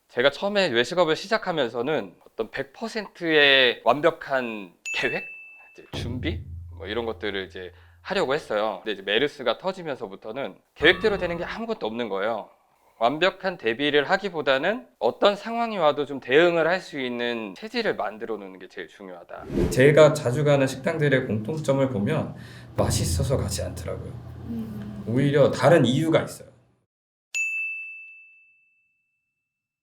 제가 처음에 외식업을 시작하면서는 어떤 100%의 완벽한 계획, 이제 준비, 뭐 이런 것들을 이제 하려고 했어요. 근데 이제 메르스가 터지면서부터는 계획대로 되는 게 아무것도 없는 거예요. 완벽한 대비를 하기보다는 어떤 상황이 와도 좀 대응을 할 수 있는 체질을 만들어 놓는 게 제일 중요하다. 제가 자주 가는 식당들의 공통점을 보면 맛있어서 가지 않더라고요. 오히려 다른 이유가 있어요.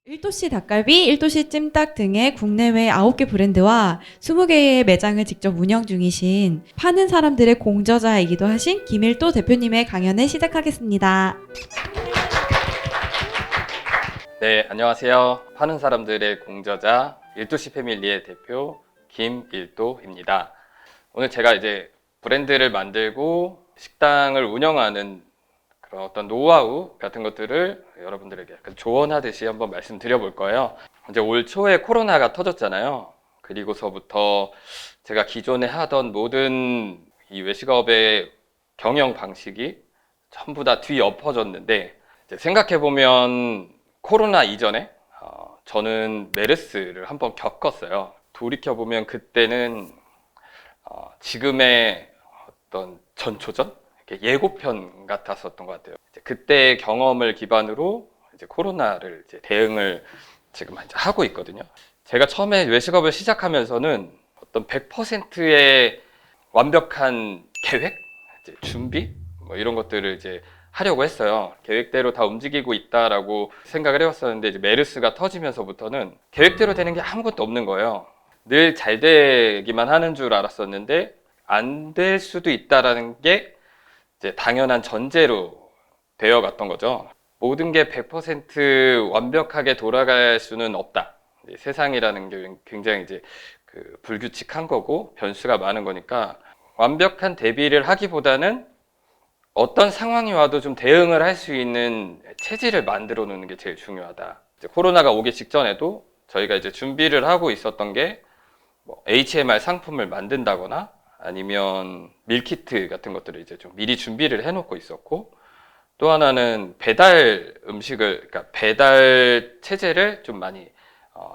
1도씨 닭갈비, 1도씨 찜닭 등의 국내외 9개 브랜드와 20개의 매장을 직접 운영 중이신 파는 사람들의 공저자이기도 하신 김일도 대표님의 강연을 시작하겠습니다. 네, 안녕하세요. 파는 사람들의 공저자 일도씨 패밀리의 대표 김일도입니다. 오늘 제가 이제 브랜드를 만들고 식당을 운영하는 그런 어떤 노하우 같은 것들을 여러분들에게 약간 조언하듯이 한번 말씀드려 볼 거예요. 이제 올 초에 코로나가 터졌잖아요. 그리고서부터 제가 기존에 하던 모든 이 외식업의 경영 방식이 전부 다 뒤엎어졌는데, 생각해 보면 코로나 이전에 저는 메르스를 한번 겪었어요. 돌이켜 보면 그때는 지금의 어떤 전초전? 이렇게 예고편 같았었던 것 같아요. 이제 그때의 경험을 기반으로 이제 코로나를 이제 대응을 지금 이제 하고 있거든요. 제가 처음에 외식업을 시작하면서는 어떤 100%의 완벽한 계획, 이제 준비, 뭐 이런 것들을 이제 하려고 했어요. 계획대로 다 움직이고 있다라고 생각을 해왔었는데, 이제 메르스가 터지면서부터는 계획대로 되는 게 아무것도 없는 거예요. 늘 잘 되기만 하는 줄 알았었는데 안 될 수도 있다라는 게 이제 당연한 전제로 되어 갔던 거죠. 모든 게 100% 완벽하게 돌아갈 수는 없다. 이제 세상이라는 게 굉장히 이제 그 불규칙한 거고 변수가 많은 거니까 완벽한 대비를 하기보다는 어떤 상황이 와도 좀 대응을 할 수 있는 체질을 만들어 놓는 게 제일 중요하다. 이제 코로나가 오기 직전에도 저희가 이제 준비를 하고 있었던 게 뭐 HMR 상품을 만든다거나 아니면 밀키트 같은 것들을 이제 좀 미리 준비를 해놓고 있었고, 또 하나는 배달 음식을, 그러니까 배달 체제를 좀 많이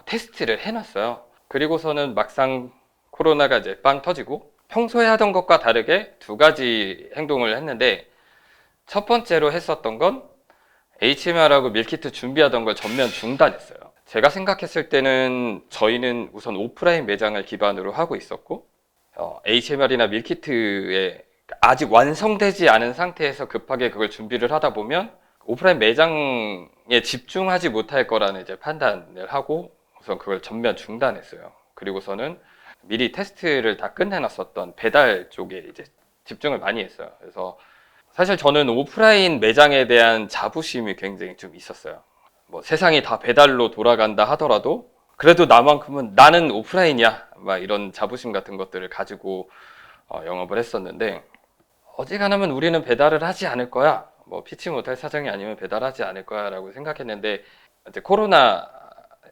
테스트를 해놨어요. 그리고서는 막상 코로나가 이제 빵 터지고 평소에 하던 것과 다르게 두 가지 행동을 했는데, 첫 번째로 했었던 건 HMR하고 밀키트 준비하던 걸 전면 중단했어요. 제가 생각했을 때는 저희는 우선 오프라인 매장을 기반으로 하고 있었고, HMR이나 밀키트에 아직 완성되지 않은 상태에서 급하게 그걸 준비를 하다 보면 오프라인 매장에 집중하지 못할 거라는 이제 판단을 하고 우선 그걸 전면 중단했어요. 그리고서는 미리 테스트를 다 끝내놨었던 배달 쪽에 이제 집중을 많이 했어요. 그래서 사실 저는 오프라인 매장에 대한 자부심이 굉장히 좀 있었어요. 뭐 세상이 다 배달로 돌아간다 하더라도 그래도 나만큼은 나는 오프라인이야, 막 이런 자부심 같은 것들을 가지고 영업을 했었는데, 어지간하면 우리는 배달을 하지 않을 거야, 뭐 피치 못할 사정이 아니면 배달하지 않을 거야 라고 생각했는데, 이제 코로나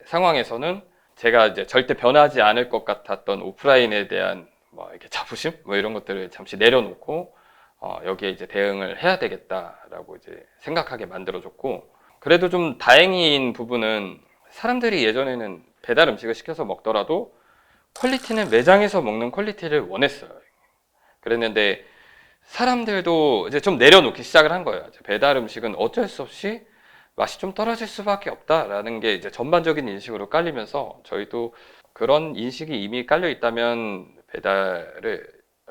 상황에서는 제가 이제 절대 변하지 않을 것 같았던 오프라인에 대한 뭐 이렇게 자부심, 뭐 이런 것들을 잠시 내려놓고 여기에 이제 대응을 해야 되겠다라고 이제 생각하게 만들어줬고, 그래도 좀 다행인 부분은 사람들이 예전에는 배달 음식을 시켜서 먹더라도 퀄리티는 매장에서 먹는 퀄리티를 원했어요. 그랬는데 사람들도 이제 좀 내려놓기 시작을 한 거예요. 배달 음식은 어쩔 수 없이 맛이 좀 떨어질 수밖에 없다라는 게 이제 전반적인 인식으로 깔리면서, 저희도 그런 인식이 이미 깔려 있다면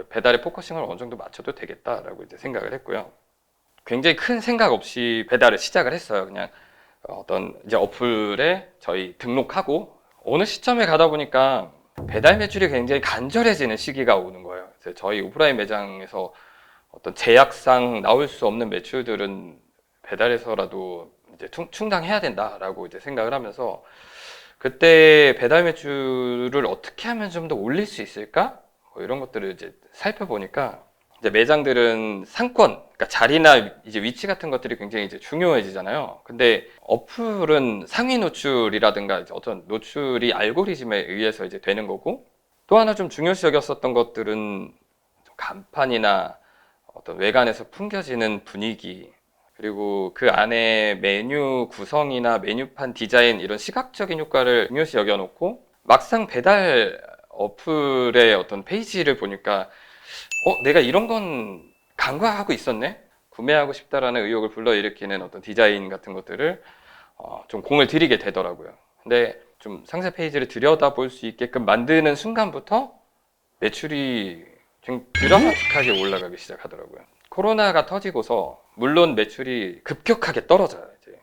배달에 포커싱을 어느 정도 맞춰도 되겠다라고 이제 생각을 했고요. 굉장히 큰 생각 없이 배달을 시작을 했어요. 그냥 어떤 이제 어플에 저희 등록하고 어느 시점에 가다 보니까 배달 매출이 굉장히 간절해지는 시기가 오는 거예요. 그래서 저희 오프라인 매장에서 어떤 제약상 나올 수 없는 매출들은 배달에서라도 이제 충당해야 된다라고 이제 생각을 하면서, 그때 배달 매출을 어떻게 하면 좀 더 올릴 수 있을까? 뭐 이런 것들을 이제 살펴보니까, 이제 매장들은 상권, 그러니까 자리나 이제 위치 같은 것들이 굉장히 이제 중요해지잖아요. 근데 어플은 상위 노출이라든가 이제 어떤 노출이 알고리즘에 의해서 이제 되는 거고, 또 하나 좀 중요시 여겼었던 것들은 간판이나 어떤 외관에서 풍겨지는 분위기, 그리고 그 안에 메뉴 구성이나 메뉴판 디자인 이런 시각적인 효과를 중요시 여겨놓고 막상 배달 어플의 어떤 페이지를 보니까 내가 이런 건 간과하고 있었네? 구매하고 싶다라는 의욕을 불러일으키는 어떤 디자인 같은 것들을 좀 공을 들이게 되더라고요. 근데 좀 상세 페이지를 들여다볼 수 있게끔 만드는 순간부터 매출이 좀 드라마틱하게 올라가기 시작하더라고요. 코로나가 터지고서 물론 매출이 급격하게 떨어져요. 이제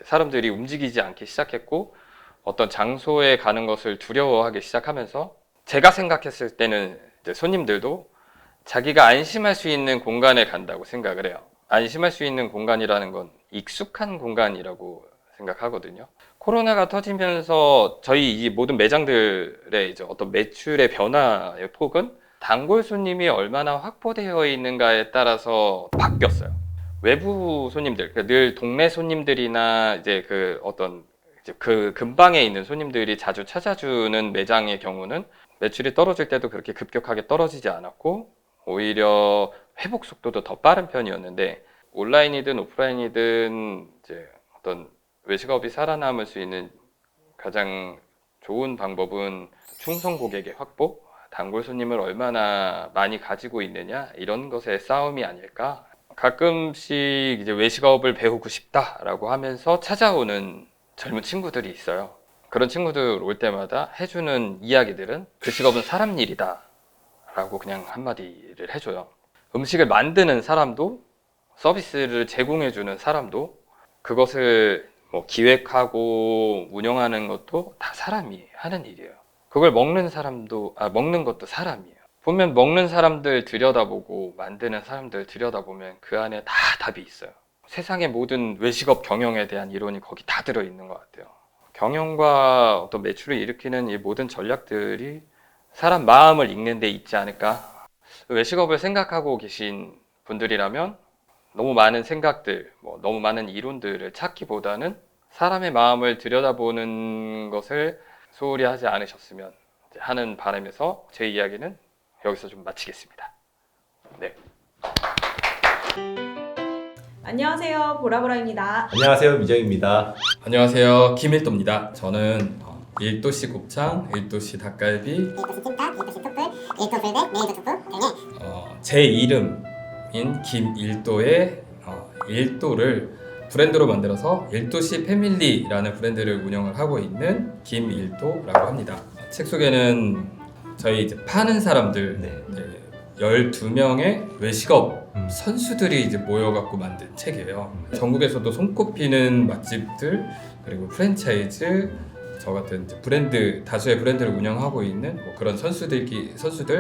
사람들이 움직이지 않기 시작했고 어떤 장소에 가는 것을 두려워하기 시작하면서 제가 생각했을 때는 이제 손님들도 자기가 안심할 수 있는 공간에 간다고 생각을 해요. 안심할 수 있는 공간이라는 건 익숙한 공간이라고 생각하거든요. 코로나가 터지면서 저희 이 모든 매장들의 이제 어떤 매출의 변화의 폭은 단골 손님이 얼마나 확보되어 있는가에 따라서 바뀌었어요. 외부 손님들, 그러니까 늘 동네 손님들이나 이제 그 어떤 이제 그 근방에 있는 손님들이 자주 찾아주는 매장의 경우는 매출이 떨어질 때도 그렇게 급격하게 떨어지지 않았고 오히려 회복 속도도 더 빠른 편이었는데 온라인이든 오프라인이든 이제 어떤 외식업이 살아남을 수 있는 가장 좋은 방법은 충성 고객의 확보, 단골 손님을 얼마나 많이 가지고 있느냐 이런 것의 싸움이 아닐까. 가끔씩 이제 외식업을 배우고 싶다라고 하면서 찾아오는 젊은 친구들이 있어요. 그런 친구들 올 때마다 해주는 이야기들은 그 직업은 사람 일이다 라고 그냥 한마디를 해줘요. 음식을 만드는 사람도 서비스를 제공해주는 사람도 그것을 뭐 기획하고 운영하는 것도 다 사람이 하는 일이에요. 그걸 먹는 사람도 먹는 것도 사람이에요. 보면 먹는 사람들 들여다보고 만드는 사람들 들여다보면 그 안에 다 답이 있어요. 세상의 모든 외식업 경영에 대한 이론이 거기 다 들어있는 것 같아요. 경영과 어떤 매출을 일으키는 이 모든 전략들이 사람 마음을 읽는 데 있지 않을까. 외식업을 생각하고 계신 분들이라면 너무 많은 생각들, 너무 많은 이론들을 찾기보다는 사람의 마음을 들여다보는 것을 소홀히 하지 않으셨으면 하는 바람에서 제 이야기는 여기서 좀 마치겠습니다. 네. 안녕하세요, 보라보라입니다. 안녕하세요, 미정입니다. 안녕하세요, 김일도입니다. 저는 1도씨 곱창, 1도씨 닭갈비, 1도씨 찜닭, 1도씨 톡불, 1도불백, 메이드 톡불 등의 제 이름인 김일도의 1도를 브랜드로 만들어서 1도씨 패밀리라는 브랜드를 운영을 하고 있는 김일도라고 합니다. 책 속에는 저희 이제 파는 사람들 네. 12명의 외식업 선수들이 이제 모여갖고 만든 책이에요. 전국에서도 손꼽히는 맛집들 그리고 프랜차이즈 저 같은 이제 브랜드 다수의 브랜드를 운영하고 있는 뭐 그런 선수들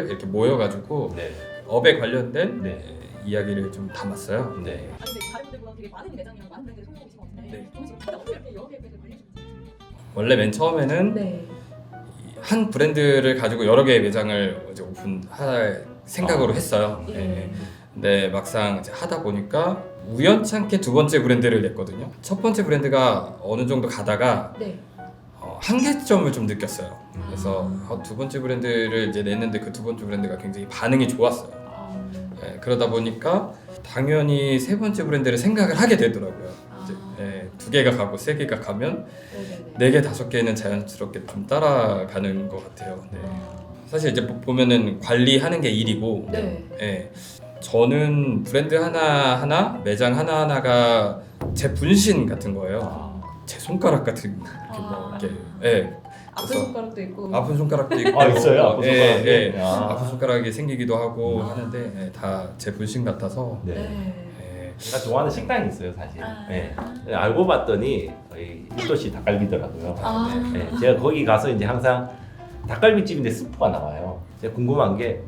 이렇게 모여가지고 네. 업에 관련된 네. 이야기를 좀 담았어요. 네. 아니 근데 다른 분들보다 되게 많은 매장이랑 많은 분들이 소개하고 계신 것 같은데 네. 조금씩 진짜 어떻게 이렇게 여러 개의 브랜드를 관리해주는지. 원래 맨 처음에는 네. 한 브랜드를 가지고 여러 개의 매장을 이제 오픈할 생각으로 했어요. 예. 네. 근데 막상 이제 하다 보니까 우연찮게 두 번째 브랜드를 냈거든요. 첫 번째 브랜드가 어느 정도 가다가 네. 한계점을 좀 느꼈어요. 그래서 두 번째 브랜드를 이제 냈는데 그 두 번째 브랜드가 굉장히 반응이 좋았어요. 네, 그러다 보니까 당연히 세 번째 브랜드를 생각을 하게 되더라고요. 이제, 네, 두 개가 가고 세 개가 가면 네 개, 다섯 개는 자연스럽게 좀 따라가는 것 같아요. 네. 사실 이제 보면은 관리하는 게 일이고, 네. 예, 저는 브랜드 하나 매장 하나가 제 분신 같은 거예요. 제 손가락 같은 이렇게 예. 아픈 그래서 손가락도 있고. 아픈 손가락도 있고, 있어요? 아픈 손가락이? 예. 아. 아픈 손가락이 생기기도 하고 하는데 예, 다 제 분신 같아서. 네. 네. 예. 제가 좋아하는 식당이 있어요, 사실. 아. 네. 알고 봤더니 거의 1도씨 닭갈비더라고요. 아. 네. 제가 거기 가서 이제 항상 닭갈비집인데 스프가 나와요. 제가 궁금한 게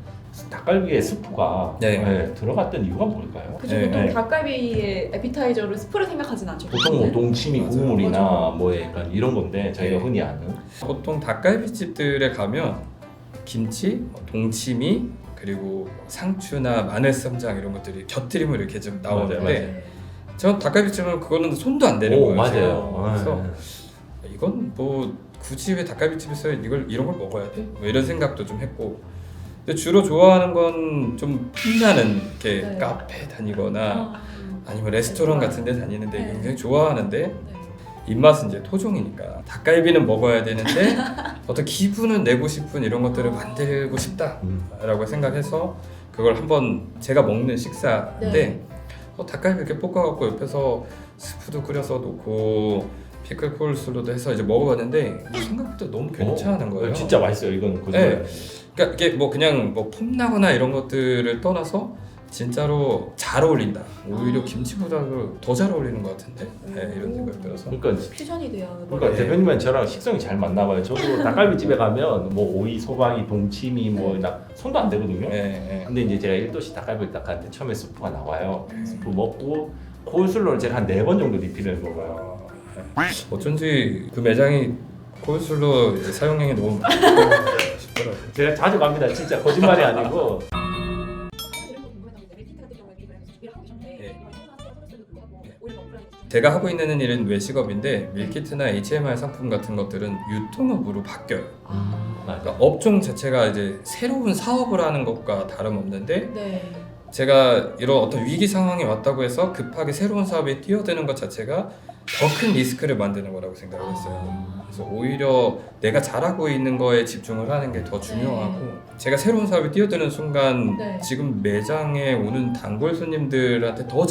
닭갈비에 스프가 네. 들어갔던 이유가 뭘까요? 그죠. 네, 보통 네. 닭갈비의 에피타이저를 스프를 생각하진 않죠. 보통 뭐 동치미 맞아요. 국물이나 맞아요. 뭐 약간 이런 건데 저희가 네. 흔히 아는 보통 닭갈비집들에 가면 김치, 동치미 그리고 상추나 마늘 쌈장 이런 것들이 곁들임으로 이렇게 좀 나오는데 맞아요. 전 닭갈비집은 그거는 손도 안 대는 오, 거예요. 맞아요. 제가. 그래서 네. 이건 뭐 굳이 왜 닭갈비집에서 이런 걸 먹어야 돼? 뭐 이런 생각도 좀 했고. 근데 주로 좋아하는 건 좀 빛나는 이렇게 네. 카페 다니거나 아니면 레스토랑 같은 데 다니는데 네. 굉장히 좋아하는데 네. 입맛은 이제 토종이니까 닭갈비는 먹어야 되는데 어떤 기분은 내고 싶은 이런 것들을 만들고 싶다라고 생각해서 그걸 한번 제가 먹는 식사인데 네. 닭갈비 이렇게 볶아갖고 옆에서 스프도 끓여서 놓고 피클 콜슬로도 해서 이제 먹어봤는데 생각보다 너무 괜찮은 거예요. 진짜 맛있어요. 이건 거짓말. 그러니까 이게 뭐 그냥 뭐 폼나거나 이런 것들을 떠나서 진짜로 잘 어울린다. 오히려 김치보다도 더 잘 어울리는 것 같은데 이런 생각이 들어서. 그러니까 퓨전이 돼요. 그러니까 네. 대표님은 저랑 식성이 잘 맞나 봐요. 저도 닭갈비집에 가면 뭐 오이, 소박이, 동치미 뭐 나 손도 안 대거든요. 네. 근데 이제 제가 1도시 닭갈비를 딱 갔는데 처음에 스프가 나와요. 스프 먹고 콜슬로를 제가 한 4번 정도 리필을 먹어요. 어쩐지 그 매장이 콜슬로 이제 사용량이 너무 많고 싶더라고요. 제가 자주 갑니다. 진짜 거짓말이 아니고. 이런 거 궁금했는데 밀키트 같은 경우에 미리 준비를 하고 계셨는데 네. 서비스도 불구하고 오히려 더 불안해지죠. 제가 하고 있는 일은 외식업인데 밀키트나 HMR 상품 같은 것들은 유통업으로 바뀌어요. 맞아. 그러니까 업종 자체가 이제 새로운 사업을 하는 것과 다름없는데 네. 제가 이런 어떤 위기 상황이 왔다고 해서 급하게 새로운 사업에 뛰어드는 것 자체가 더 큰 리스크를 만드는 거라고 생각을 했어요. 그래서 오히려 내가 잘하고 있는 거에 집중을 하는 게 더 중요하고 제가 새로운 사업에 뛰어드는 순간 네. 지금 매장에 오는 단골 손님들한테 더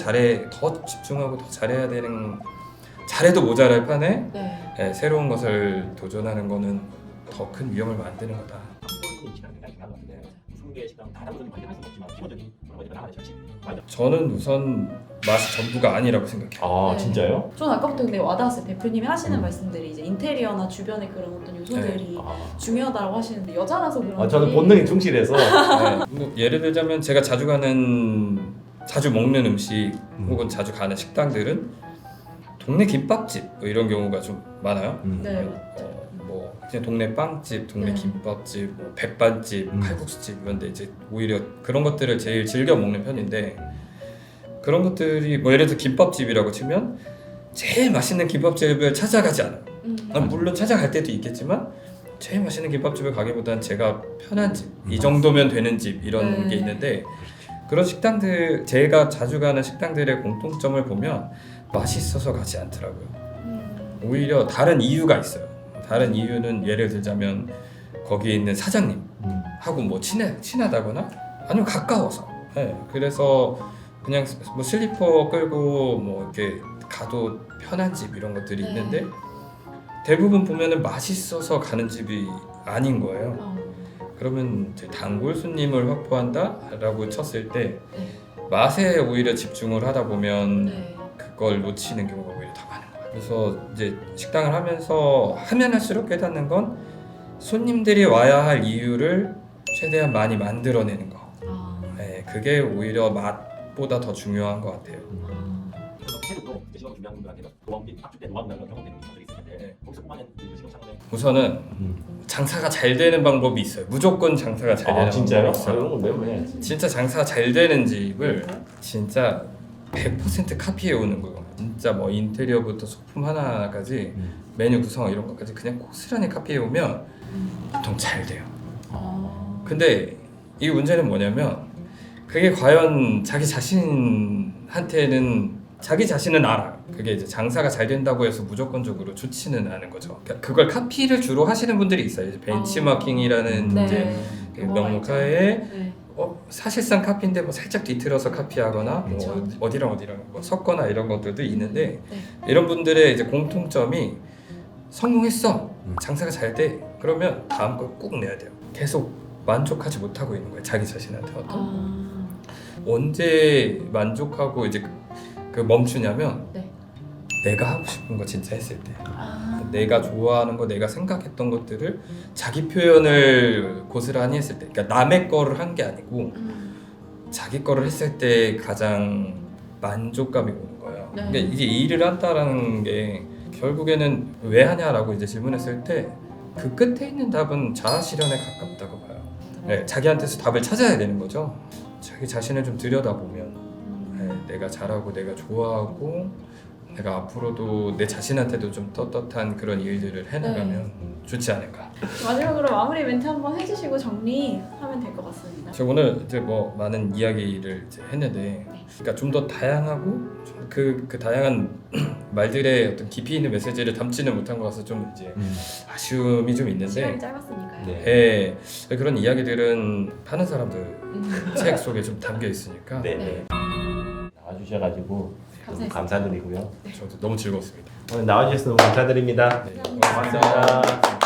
집중하고 더 잘해야 되는 잘해도 모자랄 판에 네. 새로운 것을 도전하는 거는 더 큰 위험을 만드는 거다. 저는 우선 맛이 전부가 아니라고 생각해요. 아 네. 진짜요? 저는 아까부터 근데 와닿았어요. 대표님이 하시는 말씀들이 이제 인테리어나 주변의 그런 어떤 요소들이 중요하다고 하시는데 여자라서 그런지 저는 본능이 충실해서 뭐 예를 들자면 제가 자주 먹는 음식 혹은 자주 가는 식당들은 동네 김밥집 뭐 이런 경우가 좀 많아요. 네. 뭐 그냥 동네 빵집, 동네 네. 김밥집, 뭐 백반집, 음. 칼국수집 이런데 이제 오히려 그런 것들을 제일 즐겨 먹는 편인데 그런 것들이 뭐 예를 들어 김밥집이라고 치면 제일 맛있는 김밥집을 찾아가지 않아요. 물론 찾아갈 때도 있겠지만 제일 맛있는 김밥집을 가기보다는 제가 편한 집, 이 정도면 되는 집 이런 네. 게 있는데 그런 식당들 제가 자주 가는 식당들의 공통점을 보면 맛있어서 가지 않더라고요. 오히려 다른 이유가 있어요. 다른 이유는 예를 들자면 거기에 있는 사장님하고 뭐 친하다거나 아니면 가까워서. 그래서 그냥 뭐 슬리퍼 끌고 뭐 이렇게 가도 편한 집 이런 것들이 네. 있는데 대부분 보면은 맛있어서 가는 집이 아닌 거예요. 그러면 이제 단골 손님을 확보한다라고 쳤을 때 네. 맛에 오히려 집중을 하다 보면 네. 그걸 놓치는 경우가 오히려 더 많은 거예요. 그래서 이제 식당을 하면서 하면 할수록 깨닫는 건 손님들이 와야 할 이유를 최대한 많이 만들어내는 거. 그게 오히려 맛보다 더 중요한 것 같아요. 우선은 장사가 잘 되는 방법이 있어요. 무조건 장사가 잘 되는 진짜요? 방법이 있어요. 이런 거 매우 해야지. 진짜 장사가 잘 되는 집을 진짜 100% 카피해 오는 거예요. 진짜 뭐 인테리어부터 소품 하나까지 메뉴 구성 이런 것까지 그냥 고스란히 카피해 오면 보통 잘 돼요. 근데 이 문제는 뭐냐면 그게 과연 자기 자신한테는 자기 자신은 알아요. 그게 이제 장사가 잘 된다고 해서 무조건적으로 좋지는 않은 거죠. 그러니까 그걸 카피를 주로 하시는 분들이 있어요. 이제 벤치마킹이라는 네. 이제 그 명목하에 네. 사실상 카피인데 뭐 살짝 뒤틀어서 카피하거나 뭐 그쵸. 어디랑 뭐 섞거나 이런 것들도 있는데 네. 이런 분들의 이제 공통점이 성공했어 장사가 잘 돼 그러면 다음 걸 꼭 내야 돼요. 계속 만족하지 못하고 있는 거예요. 자기 자신한테 언제 만족하고 이제 그 멈추냐면 네. 내가 하고 싶은 거 진짜 했을 때 내가 좋아하는 거 내가 생각했던 것들을 자기 표현을 고스란히 했을 때 그러니까 남의 거를 한 게 아니고 자기 거를 했을 때 가장 만족감이 오는 거예요. 네. 그러니까 이게 이 일을 한다라는 게 결국에는 왜 하냐라고 이제 질문했을 때 그 끝에 있는 답은 자아 실현에 가깝다고 봐요. 네, 자기한테서 답을 찾아야 되는 거죠. 자기 자신을 좀 들여다보면 내가 잘하고 내가 좋아하고 내가 앞으로도 내 자신한테도 좀 떳떳한 그런 일들을 해나가면 좋지 않을까. 마지막으로 마무리 멘트 한번 해주시고 정리하면 될 것 같습니다. 저 오늘 이제 뭐 많은 이야기를 이제 했는데, 그러니까 좀 더 다양하고 그 다양한 말들의 어떤 깊이 있는 메시지를 담지는 못한 것 같아서 좀 이제 아쉬움이 좀 있는데, 시간이 짧았으니까요. 네. 그런 이야기들은 파는 사람들 책 속에 좀 담겨 있으니까 네. 나와주셔가지고 너무 감사했습니다. 감사드리고요. 저도 너무 즐거웠습니다. 오늘 나와주셔서 너무 감사드립니다. 네, 고맙습니다.